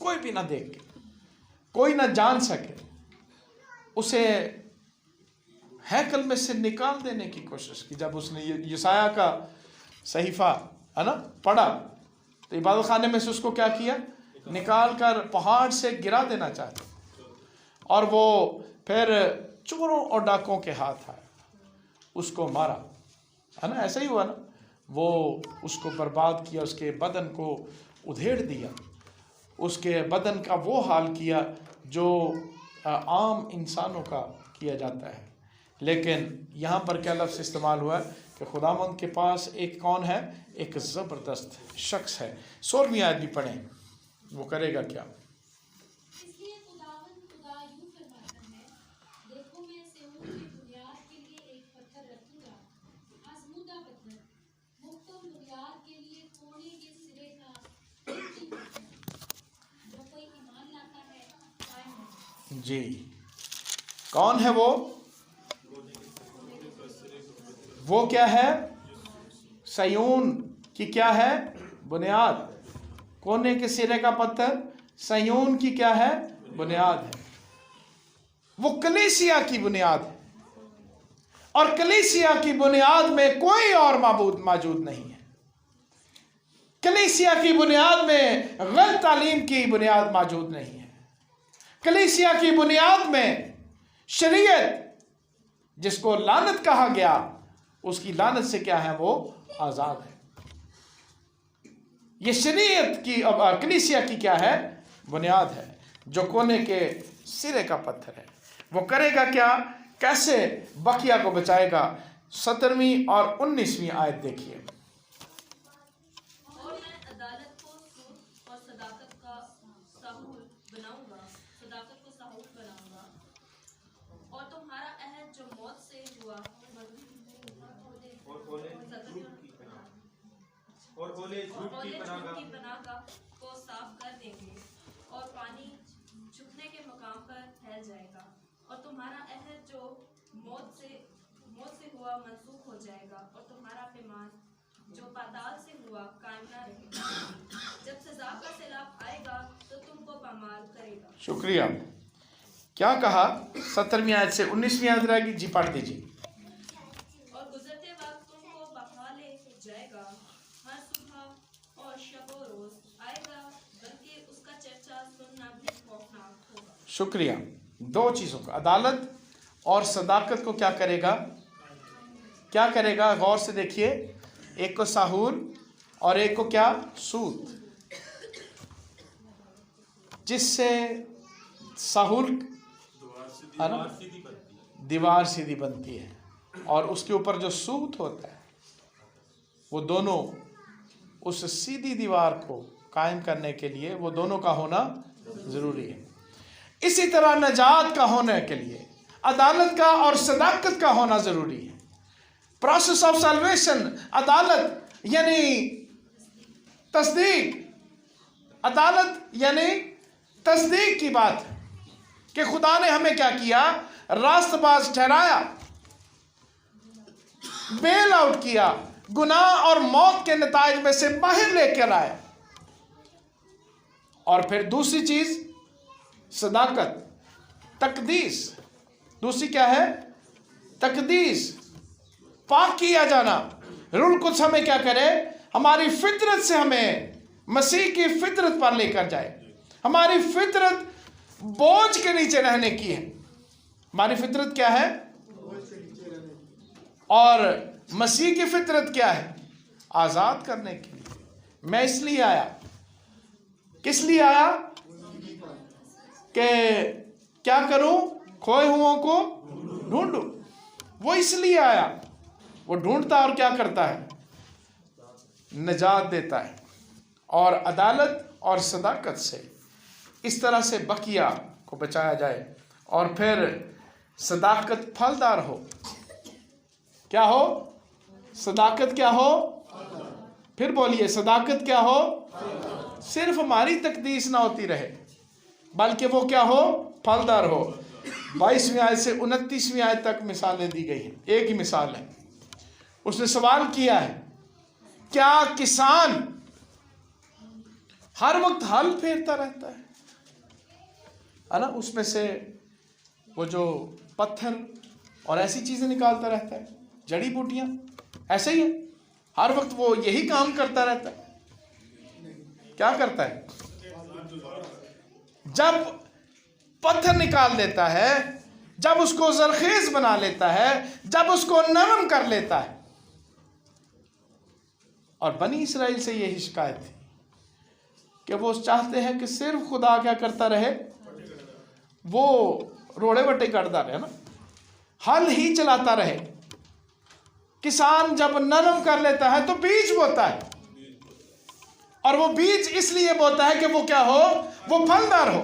कोई भी ना देख के, कोई ना जान सके। उसे हैकल में से निकाल देने की कोशिश की। जब उसने यशाया का सहीफा, है ना, पढ़ा, तो इबादत खाने में से उसको क्या किया? निकाल कर पहाड़ से गिरा देना चाहते, और वो फिर चोरों और डाकों के हाथ आया, उसको मारा, है ना। ऐसा ही हुआ ना, वो उसको बर्बाद किया, उसके बदन को उधेड़ दिया, उसके बदन का वो हाल किया जो आम इंसानों का किया जाता है। लेकिन यहाँ पर क्या लफ्ज़ इस्तेमाल हुआ है कि खुदावंद के पास एक कौन है, एक ज़बरदस्त शख्स है। 16वीं आयत भी पढ़ें, वो करेगा क्या? इसलिए खुदावंद खुदा यूं फरमाता है, देखो मैं सिय्योन की बुनियाद के लिए एक पत्थर रखूंगा, आजमूदा पत्थर, मुहकम बुनियाद के लिए कोने के सिरे का कीमती पत्थर, जो कोई ईमान लाता है कायम रहेगा। जी, कौन है वो क्या है? सयून की क्या है? बुनियाद। कोने के सिरे का पत्थर सयून की क्या है? बुनियाद है। वो कलीसिया की बुनियाद है, और कलीसिया की बुनियाद में कोई और माबूद मौजूद नहीं है। कलीसिया की बुनियाद में गलत तालीम की बुनियाद मौजूद नहीं है। कलीसिया की बुनियाद में शरीयत, जिसको लानत कहा गया, उसकी लानत से क्या है? वो आजाद है। ये शरीयत की अब कलीसिया की क्या है? बुनियाद है, जो कोने के सिरे का पत्थर है। वो करेगा क्या? कैसे बकिया को बचाएगा? 17वीं और 19वीं आयत देखिए। और मैं अदालत को सूद और सदाकत का साहूल बनाऊंगा, सदाकत को साहूल बनाऊंगा, और तुम्हारा अहद जो मौत से हुआ और ओले झूठ की पनागा को साफ कर देंगे, और पानी झुकने के मकाम पर फैल जाएगा, और तुम्हारा अहद जो मौत से हुआ मनसूख हो जाएगा, और तुम्हारा पैमान जो पाताल से हुआ कायम न रहेगा। जब सजा का सैलाब आएगा तो तुमको पामाल करेगा। शुक्रिया। क्या कहा? 17वीं आयत से 19वीं आयत रहेगी। जी पढ़ दीजिए। और गुजरते वक्त तुमको बहा ले जाएगा, हर सुबह और शबो रोज आएगा, बल्कि उसका चर्चा सुनना भी खौफनाक होगा। शुक्रिया। दो चीज़ों का, अदालत और सदाकत को क्या करेगा? क्या करेगा? गौर से देखिए। एक को साहूल और एक को क्या? सूद। जिससे साहूल है ना, दीवार सीधी बनती है, और उसके ऊपर जो सूद होता है, वो दोनों उस सीधी दीवार को कायम करने के लिए वो दोनों का होना ज़रूरी है। इसी तरह नजात का होने के लिए अदालत का और सदाकत का होना ज़रूरी है। प्रोसेस ऑफ सल्वेशन, अदालत यानी तस्दीक, अदालत यानी तस्दीक की बात है कि खुदा ने हमें क्या किया? रास्तबाज ठहराया, बेल आउट किया, गुनाह और मौत के नताइज में से बाहर लेकर आया। और फिर दूसरी चीज सदाकत, तकदीस। दूसरी क्या है? तकदीस, पाक किया जाना। रूल कुछ हमें क्या करे? हमारी फितरत से हमें मसीह की फितरत पर लेकर जाए। हमारी फितरत बोझ के नीचे रहने की है। हमारी फितरत क्या है? और मसीह की फितरत क्या है? आज़ाद करने के लिए। मैं इसलिए आया। किस लिए आया? कि क्या करूं? खोए हुओं को ढूंढूं। वो इसलिए आया। वो ढूंढता और क्या करता है? निजात देता है। और अदालत और सदाकत से इस तरह से बकिया को बचाया जाए, और फिर सदाकत फलदार हो। क्या हो? सदाकत क्या हो? फिर बोलिए, सदाकत क्या हो? सिर्फ हमारी तकदीस ना होती रहे, बल्कि वो क्या हो? फलदार हो। 22वीं आयत से 29वीं आयत तक मिसालें दी गई हैं। एक ही मिसाल है। उसने सवाल किया है, क्या किसान हर वक्त हल फेरता रहता है ना? उसमें से वो जो पत्थर और ऐसी चीजें निकालता रहता है, जड़ी बूटियां, ऐसे ही है। हर वक्त वो यही काम करता रहता है। क्या करता है? जब पत्थर निकाल देता है, जब उसको जरखेज बना लेता है, जब उसको नरम कर लेता है। और बनी इसराइल से यही शिकायत थी कि वो चाहते हैं कि सिर्फ खुदा क्या करता रहे? वो रोड़े बट्टे करता रहे ना। हल ही चलाता रहे। किसान जब नरम कर लेता है तो बीज बोता है, और वो बीज इसलिए बोता है कि वो क्या हो, वो फलदार हो।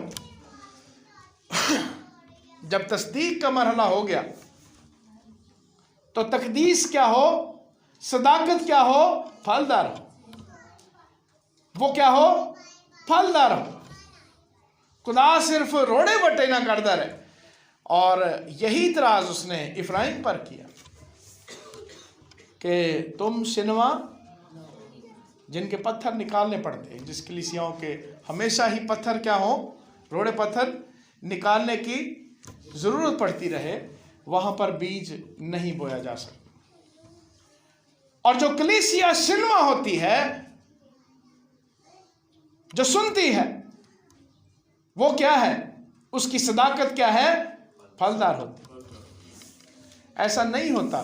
जब तस्दीक का मरहला हो गया तो तकदीस क्या हो, सदाकत क्या हो, फलदार हो। वो क्या हो, फलदार हो। खुदा सिर्फ रोड़े बट्टे ना करता रहे। और यही इतराज उसने इफ्राइम पर किया कि तुम सिनवा जिनके पत्थर निकालने पड़ते हैं, जिस कलीसियाओं के हमेशा ही पत्थर क्या हो, रोड़े पत्थर निकालने की जरूरत पड़ती रहे, वहां पर बीज नहीं बोया जा सकता। और जो कलीसिया सिनवा होती है, जो सुनती है, वो क्या है, उसकी सदाकत क्या है, फलदार होती। ऐसा नहीं होता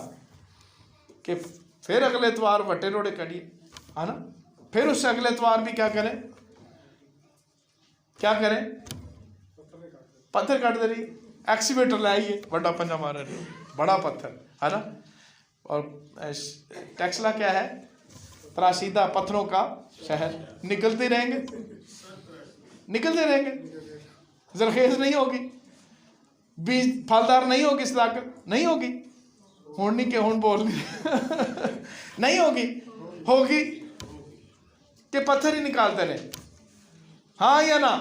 कि फिर अगले इतवार वटे रोड़े करिए, है ना, फिर उससे अगले इतवार भी क्या करें, क्या करें, पत्थर काट दे रही, एक्सीवेटर लाइए, बड़ा पंजा मार रहे, बड़ा पत्थर, है ना। और टेक्सला क्या है, त्रासीदा पत्थरों का शहर, निकलते रहेंगे, निकलते रहेंगे, जरखेज नहीं होगी, बीज फलदार नहीं होगी, सदाकत नहीं होगी, होनी के होन बोल नहीं होगी, होगी कि पत्थर ही निकालते रहे, हाँ या ना,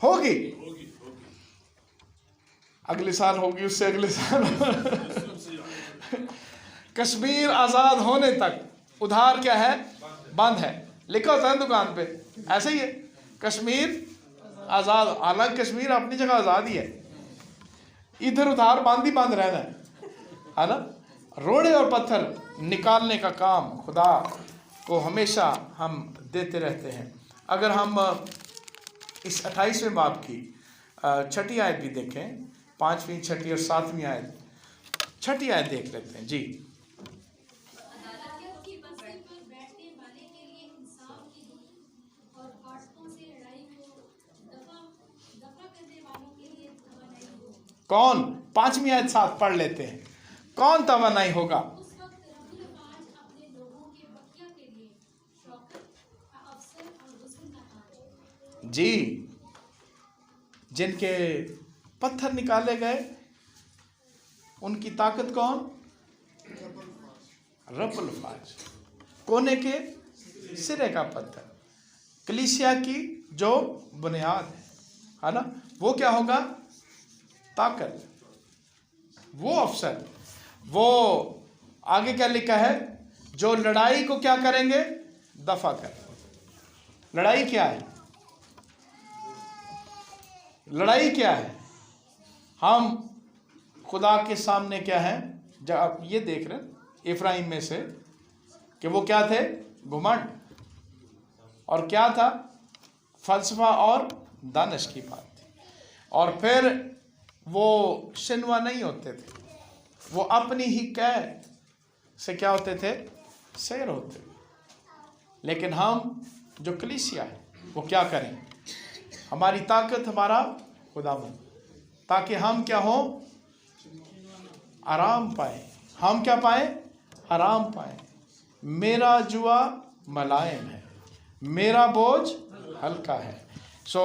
होगी, अगले साल होगी, उससे अगले साल कश्मीर आजाद होने तक उधार क्या है, बंद है, लिखा होता है दुकान पे, ऐसे ही है, कश्मीर आजाद। हालांकि कश्मीर अपनी जगह आजाद ही है, इधर उधार बंद ही बंद रहना है ना। रोड़े और पत्थर निकालने का काम खुदा को हमेशा हम देते रहते हैं। अगर हम इस 28वें बाब की 6ठी आयत भी देखें, 5वीं, 6ठी और 7वीं आयत, 6ठी आयत देख लेते हैं जी। अदालत की बस्ती पर बैठने वाले के लिए इंसाफ की धूप और फाटकों से लड़ाई को दफा करने वालों के लिए तवानाई हो। कौन, 5वीं आयत 7 पढ़ लेते हैं, कौन तवानाई होगा? उस वक्त रब्बुल फाज अपने लोगों के बकिया के लिए शौकत, अफसर और हुस्न का ताज। जी, जिनके पत्थर निकाले गए उनकी ताकत कौन? रब्बुल फाज, कोने के सिरे का पत्थर, कलीसिया की जो बुनियाद है ना, वो क्या होगा? ताकत, वो अफसर, वो आगे क्या लिखा है, जो लड़ाई को क्या करेंगे? दफा कर। लड़ाई क्या है? लड़ाई क्या है? हम खुदा के सामने क्या है, जब आप ये देख रहे हैं इफ्राइम में से कि वो क्या थे? घुमंड, और क्या था? फलसफा और दानिश की बात थी। और फिर वो शिनवा नहीं होते थे, वो अपनी ही कैद से क्या होते थे? सैर होते थे। लेकिन हम जो कलीसिया है वो क्या करें? हमारी ताकत हमारा खुदावंद, ताकि हम क्या हो? आराम पाए। हम क्या पाए? आराम पाए। मेरा जुआ मुलायम है, मेरा बोझ हल्का है। सो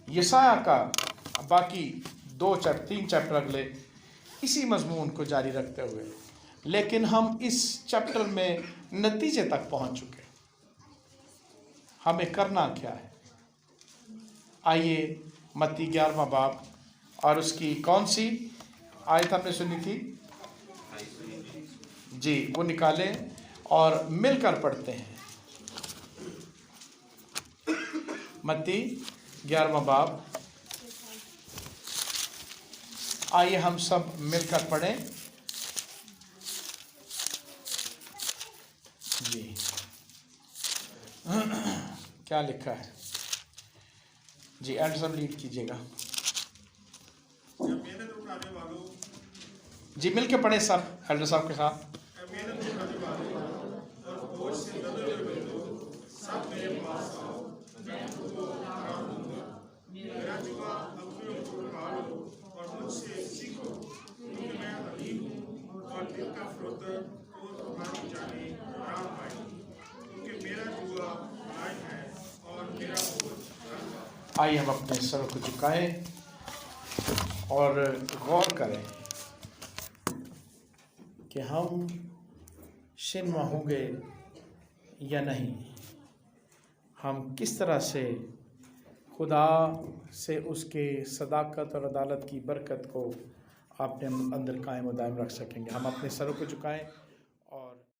यशाया का बाकी 3 चैप्टर अगले इसी मजमून को जारी रखते हुए, लेकिन हम इस चैप्टर में नतीजे तक पहुंच चुके। हमें करना क्या है? आइए मत्ती 11वां बाब और उसकी कौन सी आयत हमने सुनी थी जी, वो निकालें और मिलकर पढ़ते हैं। मत्ती 11वां बाब, आइए हम सब मिलकर पढ़ें जी। क्या लिखा है जी? एल्डर साहब लीड कीजिएगा मेहनत उठाने वालों, जी, मिलके पढ़े सब एल्डर साहब के साथ। मेहनत उठाने वालों और बोझ से लदे हुए लोग, सब मेरे पास आओ, मैं तुमको आराम दूंगा। मेरा जुआ अपने ऊपर उठा लो और मुझसे सीखो, और दिल का फरोख्त को तुम्हारी जाने आराम पाएगी, क्योंकि मेरा जुआ लायक है और मेरा बोझ हल्का। आइए हम अपने सर को झुकाएं और गौर करें कि हम शिनमा होंगे या नहीं। हम किस तरह से खुदा से उसके सदाकत और अदालत की बरकत को अपने अंदर कायम व दायम रख सकेंगे। हम अपने सरों को झुकाएं